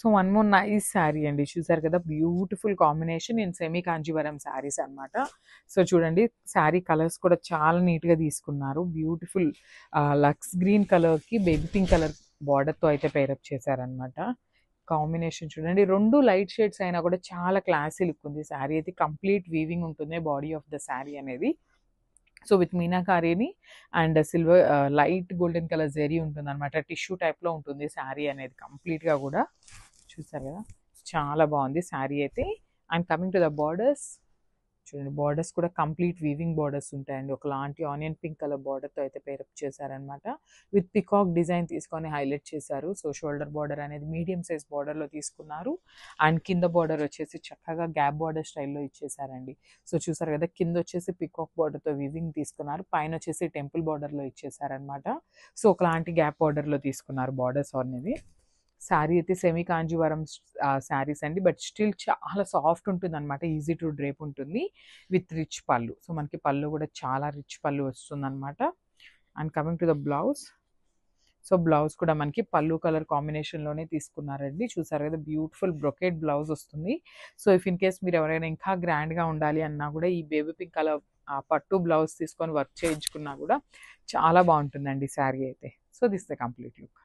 So one more nice sari అండి, చూసారు కదా, beautiful combination in semi Kanjeevaram saris అన్నమాట. సో చూడండి, శారీ కలర్స్ కూడా చాలా నీట్గా తీసుకున్నారు. బ్యూటిఫుల్ లక్స్ గ్రీన్ కలర్కి బేబీ పింక్ కలర్ బార్డర్తో అయితే పేరప్ చేశారనమాట. కాంబినేషన్ చూడండి, రెండు లైట్ షేడ్స్ అయినా కూడా చాలా క్లాసీ లుక్ ఉంది. శారీ అయితే కంప్లీట్ వీవింగ్ ఉంటుంది బాడీ ఆఫ్ ద శారీ అనేది. సో విత్ మీనాకారీని and silver light golden colour zari ఉంటుంది అనమాట. టిష్యూ టైప్లో ఉంటుంది శారీ అనేది కంప్లీట్గా కూడా. చూసారు కదా, చాలా బాగుంది శారీ అయితే. And coming to the borders, చూడండి బార్డర్స్ కూడా కంప్లీట్ వీవింగ్ బార్డర్స్ ఉంటాయండి. ఒకలాంటి ఆనియన్ పింక్ కలర్ బార్డర్తో అయితే పేరప్ చేశారనమాట. విత్ పికాక్ డిజైన్ తీసుకొని హైలైట్ చేశారు. సో షోల్డర్ బార్డర్ అనేది మీడియం సైజ్ బార్డర్లో తీసుకున్నారు. అండ్ కింద బార్డర్ వచ్చేసి చక్కగా గ్యాప్ బార్డర్ స్టైల్లో ఇచ్చేసారండి. సో చూసారు కదా, కింద వచ్చేసి పికాక్ బార్డర్తో వీవింగ్ తీసుకున్నారు, పైన వచ్చేసి టెంపుల్ బార్డర్లో ఇచ్చేసారనమాట. సో ఒకలాంటి గ్యాప్ బార్డర్లో తీసుకున్నారు బార్డర్స్ అనేది. శారీ అయితే సెమీ కాంజీవరం శారీస్ అండి, బట్ స్టిల్ చాలా సాఫ్ట్ ఉంటుంది అనమాట. ఈజీ టు డ్రేప్ ఉంటుంది విత్ రిచ్ పళ్ళు. సో మనకి పళ్ళు కూడా చాలా రిచ్ పళ్ళు వస్తుంది అనమాట. And coming to the blouse, so blouse కూడా మనకి పళ్ళు కలర్ కాంబినేషన్లోనే తీసుకున్నారండి. చూసారు కదా, బ్యూటిఫుల్ బ్రొకేట్ బ్లౌజ్ వస్తుంది. సో ఇఫ్ ఇన్ కేస్ మీరు ఎవరైనా ఇంకా గ్రాండ్గా ఉండాలి అన్నా కూడా ఈ బేబీ పింక్ కలర్ పట్టు బ్లౌజ్ తీసుకొని వర్క్ చేయించుకున్నా కూడా చాలా బాగుంటుందండి శారీ అయితే. So this the complete look.